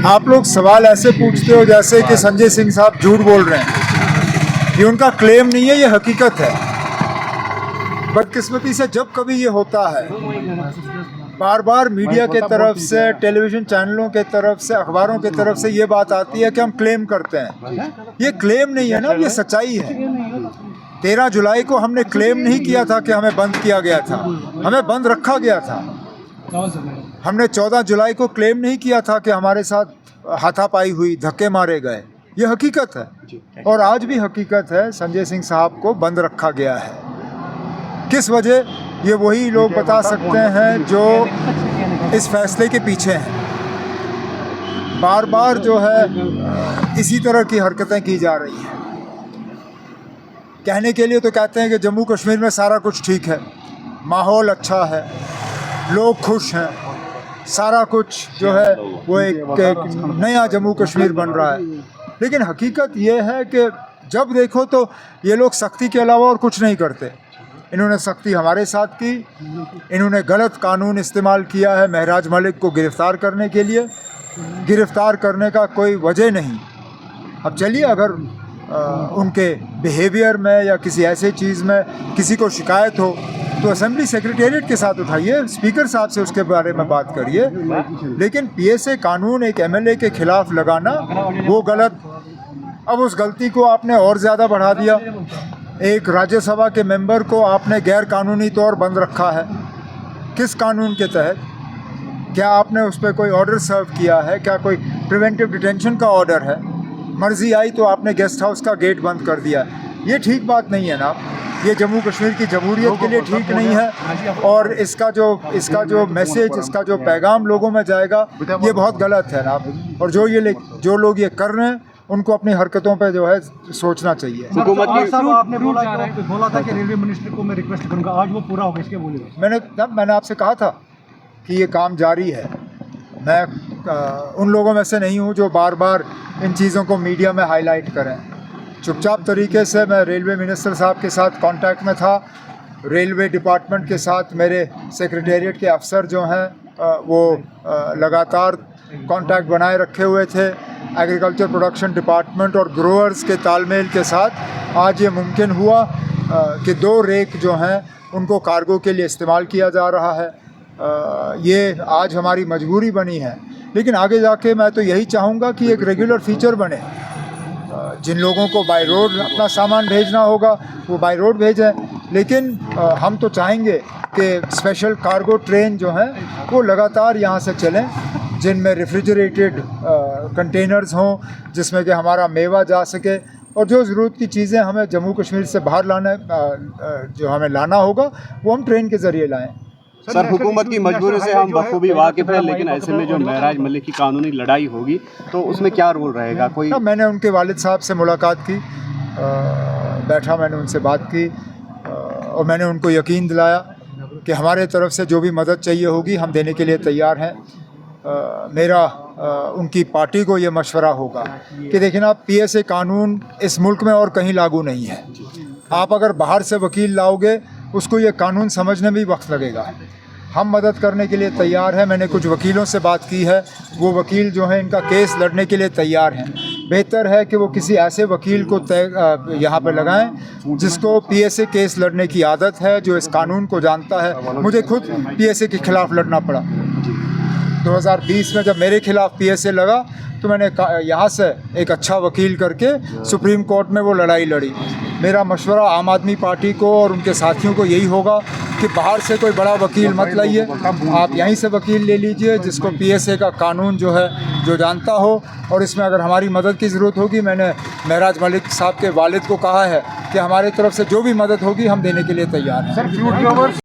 आप लोग सवाल ऐसे पूछते हो जैसे कि संजय सिंह साहब झूठ बोल रहे हैं। ये उनका क्लेम नहीं है, ये हकीकत है। बदकिस्मती से जब कभी ये होता है, बार बार मीडिया के तरफ से, टेलीविज़न चैनलों के तरफ से, अखबारों के तरफ से ये बात आती है कि हम क्लेम करते हैं। ये क्लेम नहीं है ना, ये सच्चाई है। 13 जुलाई को हमने क्लेम नहीं किया था कि हमें बंद किया गया था, हमें बंद रखा गया था। हमने 14 जुलाई को क्लेम नहीं किया था कि हमारे साथ हाथापाई हुई, धक्के मारे गए। ये हकीकत है और आज भी हकीकत है। संजय सिंह साहब को बंद रखा गया है। किस वजह, ये वही लोग बता सकते हैं जो इस फैसले के पीछे हैं। बार बार जो है इसी तरह की हरकतें की जा रही हैं। कहने के लिए तो कहते हैं कि जम्मू कश्मीर में सारा कुछ ठीक है, माहौल अच्छा है, लोग खुश हैं, सारा कुछ जो है वो एक नया जम्मू कश्मीर बन रहा है। लेकिन हकीकत ये है कि जब देखो तो ये लोग सख्ती के अलावा और कुछ नहीं करते। इन्होंने सख्ती हमारे साथ की, इन्होंने गलत कानून इस्तेमाल किया है महराज मलिक को गिरफ़्तार करने के लिए। गिरफ़्तार करने का कोई वजह नहीं। अब चलिए, अगर उनके बिहेवियर में या किसी ऐसे चीज़ में किसी को शिकायत हो तो असेंबली सेक्रेटेरिएट के साथ उठाइए, स्पीकर साहब से उसके बारे में बात करिए। लेकिन पीएसए कानून एक एमएलए के खिलाफ लगाना वो गलत। अब उस गलती को आपने और ज़्यादा बढ़ा दिया। एक राज्यसभा के मेंबर को आपने गैर कानूनी तौर बंद रखा है। किस कानून के तहत? क्या आपने उस पर कोई ऑर्डर सर्व किया है? क्या कोई प्रिवेंटिव डिटेंशन का ऑर्डर है? मर्जी आई तो आपने गेस्ट हाउस का गेट बंद कर दिया। ये ठीक बात नहीं है ना। ये जम्मू कश्मीर की जमहूरियत के लिए ठीक नहीं है और इसका जो मैसेज, इसका जो पैगाम लोगों में जाएगा, ये बहुत गलत है ना। और जो लोग ये कर रहे हैं उनको अपनी हरकतों पे जो है सोचना चाहिए। हुकूमत की साहब आपने बोला था कि रेलवे मिनिस्टर को मैं रिक्वेस्ट करूंगा, आज वो पूरा हो गया, इसके बोलिए। मैंने आपसे कहा था कि ये काम जारी है। मैं उन लोगों में से नहीं हूँ जो बार बार इन चीज़ों को मीडिया में हाईलाइट करें। चुपचाप तरीके से मैं रेलवे मिनिस्टर साहब के साथ कांटेक्ट में था। रेलवे डिपार्टमेंट के साथ मेरे सेक्रेटेरिएट के अफसर जो हैं वो लगातार कांटेक्ट बनाए रखे हुए थे। एग्रीकल्चर प्रोडक्शन डिपार्टमेंट और ग्रोअर्स के तालमेल के साथ आज ये मुमकिन हुआ कि 2 रेक जो हैं उनको कार्गो के लिए इस्तेमाल किया जा रहा है। ये आज हमारी मजबूरी बनी है, लेकिन आगे जाके मैं तो यही चाहूँगा कि एक रेगुलर फीचर बने। जिन लोगों को बाय रोड अपना सामान भेजना होगा वो बाय रोड भेजें। लेकिन हम तो चाहेंगे कि स्पेशल कार्गो ट्रेन जो हैं वो लगातार यहाँ से चलें, जिनमें रेफ्रिजरेटेड कंटेनर्स हों, जिसमें कि हमारा मेवा जा सके और जो ज़रूरत की चीज़ें हमें जम्मू कश्मीर से बाहर जो हमें लाना होगा वो हम ट्रेन के ज़रिए लाएँ। सर, हुकूमत की मजबूरी से हम बखूबी वाकिफ़ हैं, लेकिन ऐसे में जो महराज मलिक की कानूनी लड़ाई होगी तो उसमें क्या रोल रहेगा? कोई मैंने उनके वालिद साहब से मुलाकात की, बैठा, मैंने उनसे बात की और मैंने उनको यकीन दिलाया कि हमारे तरफ से जो भी मदद चाहिए होगी हम देने के लिए तैयार हैं। मेरा उनकी पार्टी को ये मशवरा होगा कि देखिए ना, पीएसए कानून इस मुल्क में और कहीं लागू नहीं है। आप अगर बाहर से वकील लाओगे उसको ये कानून समझने में भी वक्त लगेगा। हम मदद करने के लिए तैयार हैं। मैंने कुछ वकीलों से बात की है, वो वकील जो हैं इनका केस लड़ने के लिए तैयार हैं। बेहतर है कि वो किसी ऐसे वकील को यहाँ पर लगाएं जिसको पीएसए केस लड़ने की आदत है, जो इस कानून को जानता है। मुझे खुद पीएसए के ख़िलाफ़ लड़ना पड़ा। 2020 में जब मेरे खिलाफ़ पीएसए लगा तो मैंने यहाँ से एक अच्छा वकील करके सुप्रीम कोर्ट में वो लड़ाई लड़ी। मेरा मशवरा आम आदमी पार्टी को और उनके साथियों को यही होगा कि बाहर से कोई बड़ा वकील मत लाइए, आप यहीं से वकील ले लीजिए जिसको पीएसए का कानून जो है जो जानता हो। और इसमें अगर हमारी मदद की ज़रूरत होगी, मैंने महराज मलिक साहब के वालिद को कहा है कि हमारी तरफ से जो भी मदद होगी हम देने के लिए तैयार हैं।